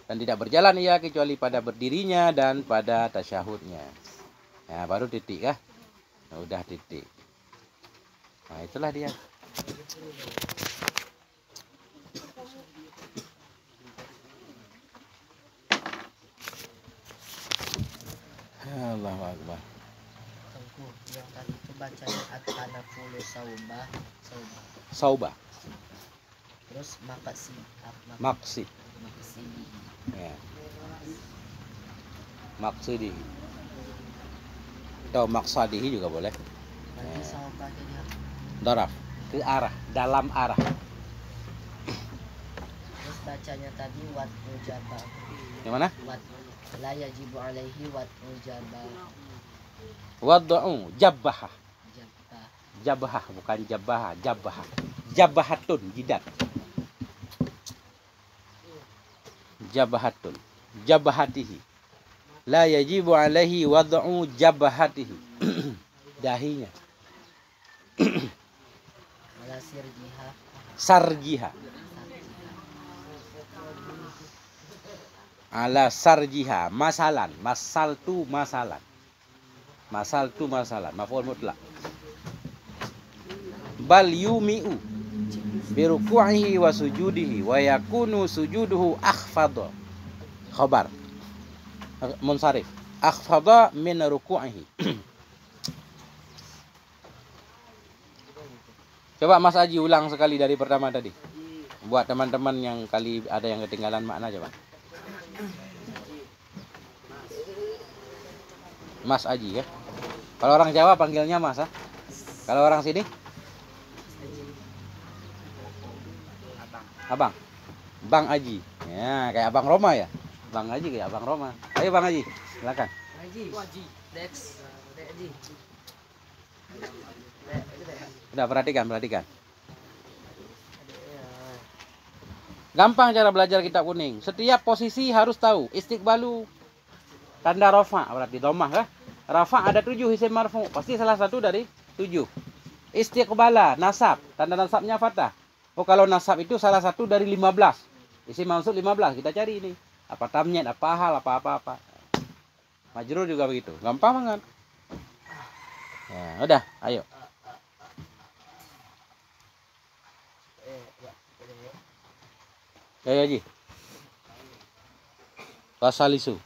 Dan tidak berjalan ia kecuali pada berdirinya dan pada tasyahudnya. Nah, baru titik kah? Nah, udah titik. Nah, itulah dia. Allahu Akbar. Yang tadi itu bacanya at-tanafulu Saubah. Terus maksi. Ya. Maksudi. Atau maksadihi juga boleh. Nanti saubah jadi apa? Daraf, ke arah, dalam arah. Terus bacanya tadi wat ujabah. Yang mana? Wat la yajibu alaihi wat ujabah. Wad'u jabbah. Jabah. Jabah bukan jabah, jabah. Jabahatun jidat. Jabahatun. Jabahatihi. La yajibu alaihi wad'u jabahatihi. Dahinya. Ala sirjiha. Sarjiha. Ala sarjiha. Masalan. Masaltu masalan. Masaltu masalan. Maf'ul mutlak. Bal yumi'u biruku'ihi wa sujudihi wa yakunu sujuduhu akhfadha. Khabar munsharif. Akhfadha min ruku'ihi. Coba Mas Aji ulang sekali dari pertama tadi. Buat teman-teman yang kali ada yang ketinggalan makna, coba. Mas Aji ya. Kalau orang Jawa panggilnya Mas, ha? Kalau orang sini? Abang. Bang Aji. Ya, kayak Abang Roma ya. Bang Aji kayak Abang Roma. Ayo Bang Aji, silakan. Haji. Dex. Haji. Udah perhatikan. Gampang cara belajar kitab kuning. Setiap posisi harus tahu. Istiqbalu tanda rafa, berarti dhammah kah? Rafa ada 7 isim marfu, pasti salah satu dari 7. Istiqbala nasab, tanda nasabnya fathah. Oh, kalau nasab itu salah satu dari 15. Isim mansub 15, kita cari ini. Apa tamnyat, apa hal, apa. Majrur juga begitu. Gampang banget. Ya, udah, ayo. Ayo Haji. Wasalisu.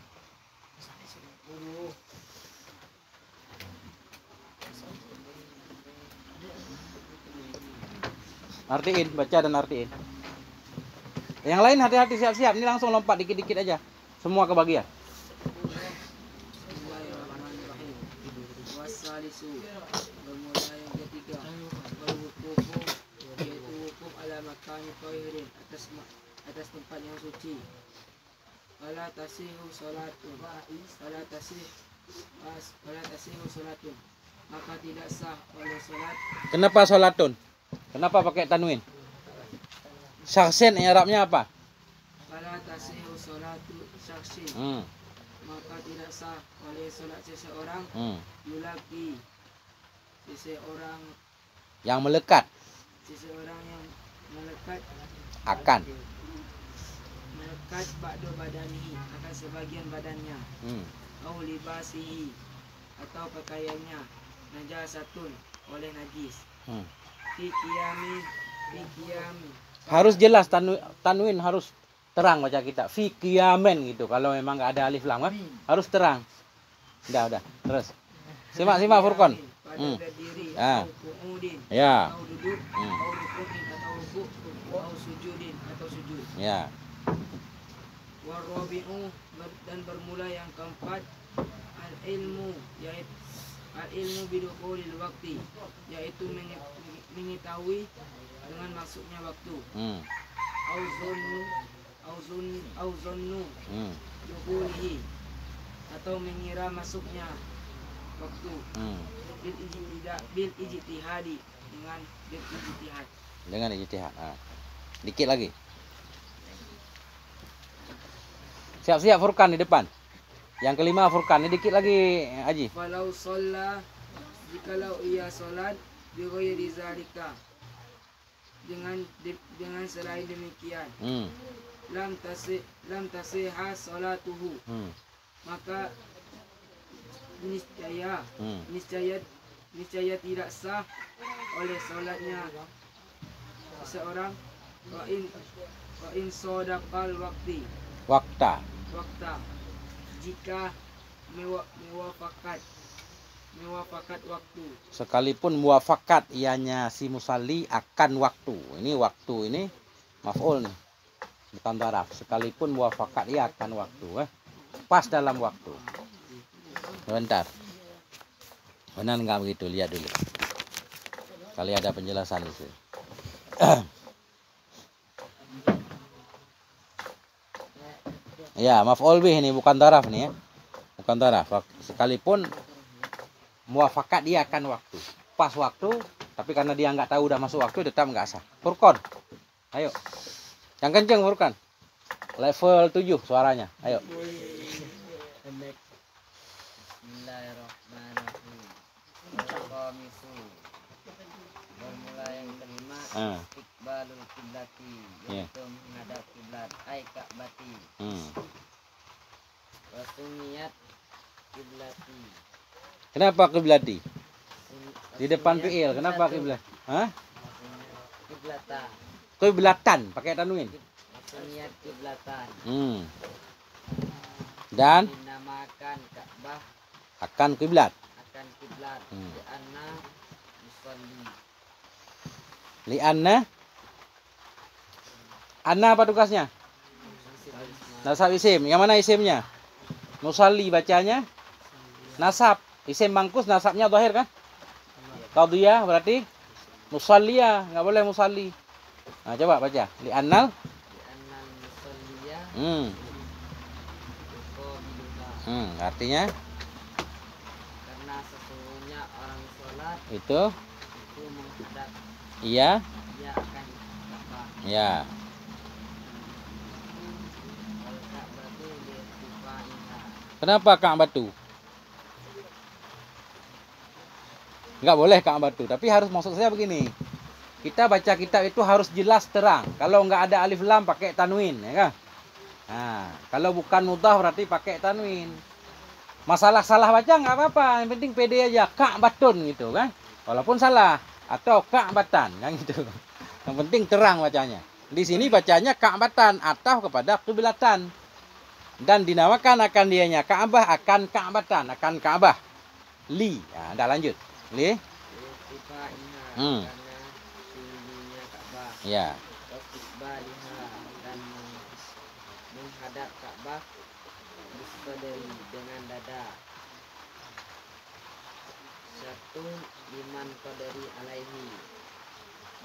Artiin, baca dan artiin. Yang lain hati-hati, siap-siap. Ini langsung lompat dikit-dikit aja. Semua kebagian. Wasalisu, bermula yang ketiga, berwukufu, yaitu wukuf ala makani tahirin, atas tempat yang suci. Wala tasihu salatun, maka tidak sah oleh salat. Kenapa salatun? Kenapa pakai tanwin? Syakhsin Arabnya apa? Wala tasihu salatu syakhsin, maka tidak sah oleh salat seseorang. Yulaki, seseorang Yang melekat yang melekat akan. melekat ba'du badanihi, akan sebagian badannya. Au libasihi, atau pakaiannya. Najasatun, oleh najis. Fi qiyami. Harus jelas, tanwin harus terang baca kita. Fi qiyamen gitu. Kalau memang nggak ada alif lam harus terang. Udah. Terus. Simak Furqan. Pada berdiri, Ya. au qu'udin, Ya. au duduk, au Ya. Warabi'u dan bermula yang keempat al-ilmu yaitu al-ilmu bidukhulil waktu yaitu mengetahui dengan masuknya waktu. Auzunnu dukhulihi atau mengira masuknya waktu. Bil ijtihadi dengan ijtihad. Dengan ijtihad. Dikit lagi. Siap-siap Furqan di depan. Yang kelima Furqan, ini dikit lagi Haji. Falau sholla, jikalau ia sholat bi ghairi zalika, dengan selain demikian, lam tasihha sholatuhu, maka niscaya tidak sah oleh sholatnya seseorang. Wa in sodaqal wakta jika mewafakat waktu, sekalipun muwafakat ianya si musalli akan waktu. Ini waktu ini maf'ul nih, bukan taraf. Sekalipun muwafakat ia akan waktu, pas dalam waktu. Bentar, benar nggak begitu? Lihat dulu, kali ada penjelasan itu. Ya, maf'ul bih ini bukan taraf nih ya. Bukan taraf. Sekalipun muwafakat dia akan waktu. Pas waktu, tapi karena dia nggak tahu udah masuk waktu tetap nggak sah. Furqan. Ayo. Yang kenceng Furqan. Level 7 suaranya. Ayo. Bismillahirrahmanirrahim. Al-khamisu. Bermula yang kelima, istiqbalul qiblati, yaitu menghadap kiblat, ai ka'bati. Wasumiyat kiblati. Kenapa kiblati? Di depan fi'il, kenapa kiblat? Kiblatan. Kiblatan, pakai tanwin. Wasumiyat kiblatan. Dan dinamakan Ka'bah akan kiblat. Akan kiblat. Li'anna musalli. Li'anna. Anna apa tugasnya? Nasab isim. Yang mana isimnya? Musalli bacanya nasab. Isim mangkus nasabnya zahir kan? Qadhiyah berarti musalliya, enggak boleh musalli. Nah, coba baca. Li'annal musalliya. Artinya karena sesungguhnya orang sholat itu menghadap. Iya. Ia akan Ka'bah. Ya. Kenapa Ka'bah batu? Enggak boleh Ka'bah batu, tapi harus maksud saya begini. Kita baca kitab itu harus jelas terang. Kalau enggak ada alif lam pakai tanwin, ya kan? Nah, kalau bukan mudhaf berarti pakai tanwin. Masalah salah baca enggak apa-apa, yang penting pede aja Ka'batun gitu kan. Walaupun salah atau Ka'batan kan gitu. Yang penting terang bacanya. Di sini bacanya Ka'batan atau kepada kiblatan. Dan dinamakan akan dianya Ka'bah akan Ka'batan, akan Ka'bah. Li. Nah, dah lanjut. Li. Karena tingginya Ka'bah. Ya. Istiqbaliha dan menghadap Ka'bah bisadari dengan dada. Satu liman qadari alaihi,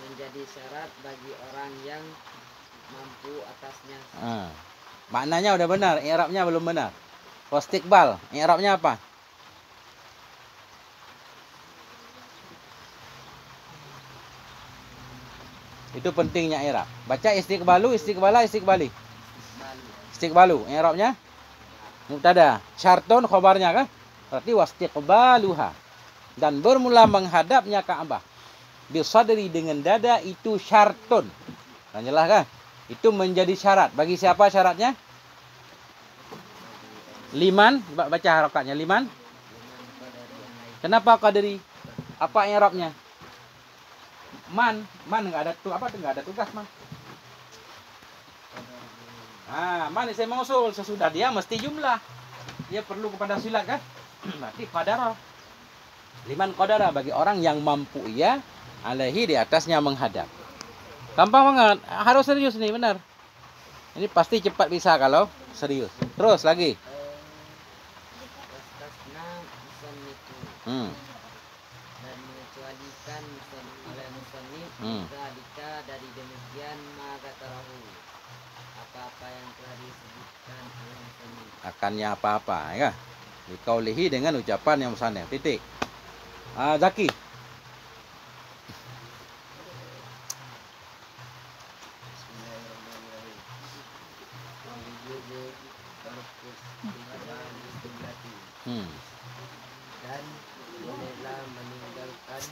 menjadi syarat bagi orang yang mampu atasnya. Maknanya udah benar, i'rabnya belum benar. Wastiqbal, i'rabnya apa? Itu pentingnya i'rab. Baca istiqbalu, istiqbala, istiqbali. Istiqbalu, i'rabnya mubtada. Syartun khobarnya kan? Berarti wastiqbaluha. Dan bermula menghadapnya Ka'bah. Bisadri dengan dada itu syartun. Nah, jelas kan? Itu menjadi syarat. Bagi siapa syaratnya? Liman, baca harokatnya liman. Kenapa qadari? Apa i'rabnya? Man enggak ada enggak ada tugas man. Man saya mengusul sesudah dia mesti jumlah. Dia perlu kepada silat kan? Berarti qadara. Liman qadara bagi orang yang mampu ia alaihi di atasnya menghadap. Gampang banget, harus serius nih, benar. Ini pasti cepat bisa kalau serius. Terus lagi. Wastasna musannifu, Hmm. dan mengecualikan oleh musannif Hmm. dzalika dari demikian maka tarahu, apa-apa yang telah disebutkan oleh musannif. Akannya apa-apa ya. Dikaulihi dengan ucapan yang musannif. Titik. Zaki. Bismillahirrahmanirrahim. Wujubu tarkus tinggali qiblati, Hmm. dan bolehlah meninggalkan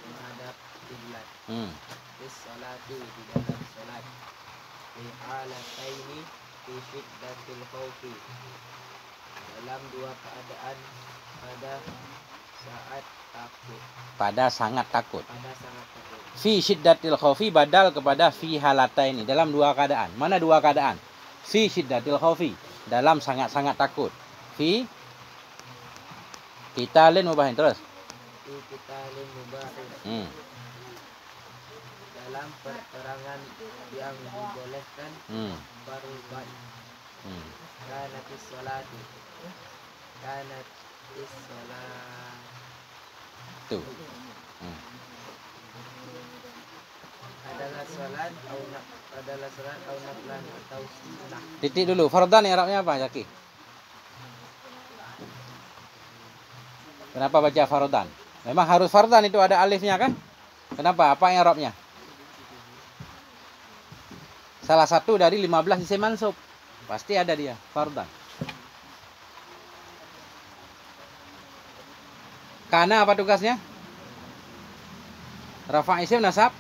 menghadap kiblat Hmm. bis salati di dalam salat, fi halataini fi syiddatil khawfi, dalam dua keadaan, pada saat takut, Pada sangat takut. pada sangat takut. Fi syiddatil khaufi badal kepada fi halataini, dalam dua keadaan. Mana dua keadaan? Fi syiddatil khaufi, dalam sangat-sangat takut. Fi qitalin mubahin. Terus. Fi qitalin mubahin, Hmm. dalam perperangan yang dibolehkan, Hmm. baruban Hmm. kanatis salati, kanatis salat, Tuh. Hmm. adalah salat atau naflan atau sunnah. Titik dulu. Fardan i'rabnya apa, Zaki? Kenapa baca fardan? Memang harus fardan, itu ada alifnya kan? Kenapa? Apa i'rabnya? Salah satu dari 15 isim mansub. Pasti ada dia, fardan. Kana apa tugasnya? Rafa isim nasab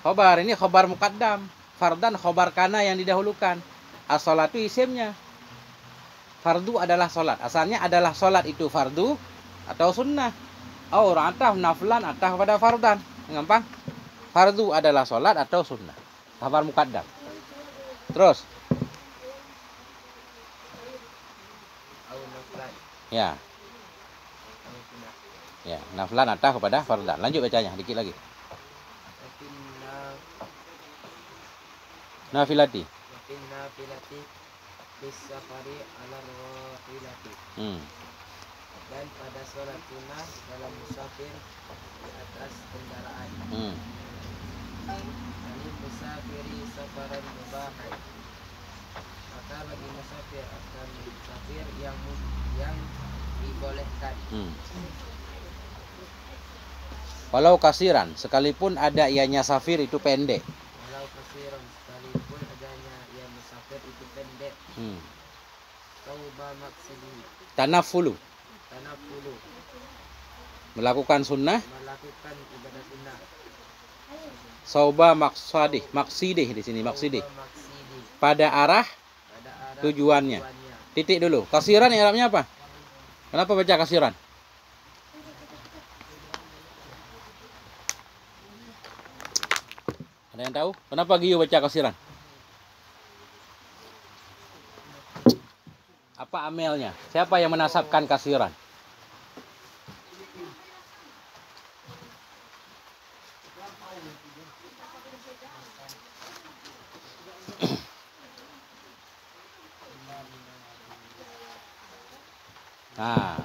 khobar. Ini khobar muqaddam. Fardan khobar kana yang didahulukan. As-sholatu isimnya. Fardu adalah solat. Asalnya adalah solat itu fardu atau sunnah. Oh, ataf naflan ataf pada fardan. Gampang. Fardu adalah solat atau sunnah. Khobar muqaddam. Terus. Au naflan Ya. au sunnah. Ya, naflan ataf kepada fardan. Lanjut bacanya dikit lagi. Nafilati. Wakin nafilati bis safari ala rahilati, Hmm. dan pada sholat sunnah dalam musafir di atas kendaraan. Hmm. Ini musafiri safaran mubahan, maka bagi musafir akan musafir yang dibolehkan. Hmm. Walau kasiran, sekalipun ada ianya safir itu pendek. Walau kasiran, sekalipun adanya yang musafir itu pendek. Hmm. Tauba maksidi, Tanafulu, tanafulu, melakukan sunnah. melakukan ibadah sunnah. Sauba maksidih di sini maksidih. Tauba maksidi, Pada arah pada arah tujuannya. Titik dulu. Kasiran i'rabnya apa? Kenapa baca kasiran? Ada yang tahu? Kenapa Giyu baca kasiran? Apa amelnya? Siapa yang menasabkan kasiran? Nah,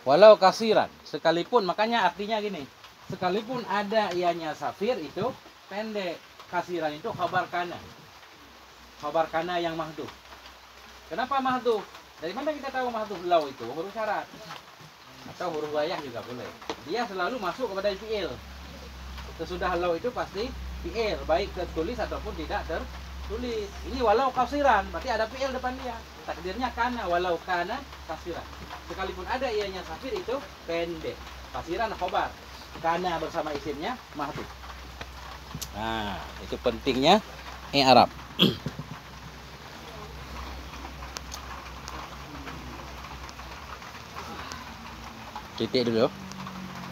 walau kasiran, sekalipun, makanya artinya gini, sekalipun ada ianya safir itu pendek, kasiran itu khabar kana yang mahdhuf. Kenapa mahdhuf? Dari mana kita tahu mahdhuf? Lau itu huruf syarat atau huruf wayah juga boleh. Dia selalu masuk kepada fiil. Sesudah lau itu pasti fiil, baik tertulis ataupun tidak tertulis. Ini walau kasiran, berarti ada fiil depan dia. Takdirnya kana, walau kana kasiran. Sekalipun ada ianya safir itu pendek. Kasiran khobar. Kana bersama isimnya mahdhuf. Nah, itu pentingnya i'rab. Titik dulu.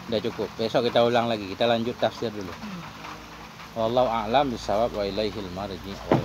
Udah cukup. Besok kita ulang lagi. Kita lanjut tafsir dulu. Wallahu a'lam bishawab wa ilaihil marji wal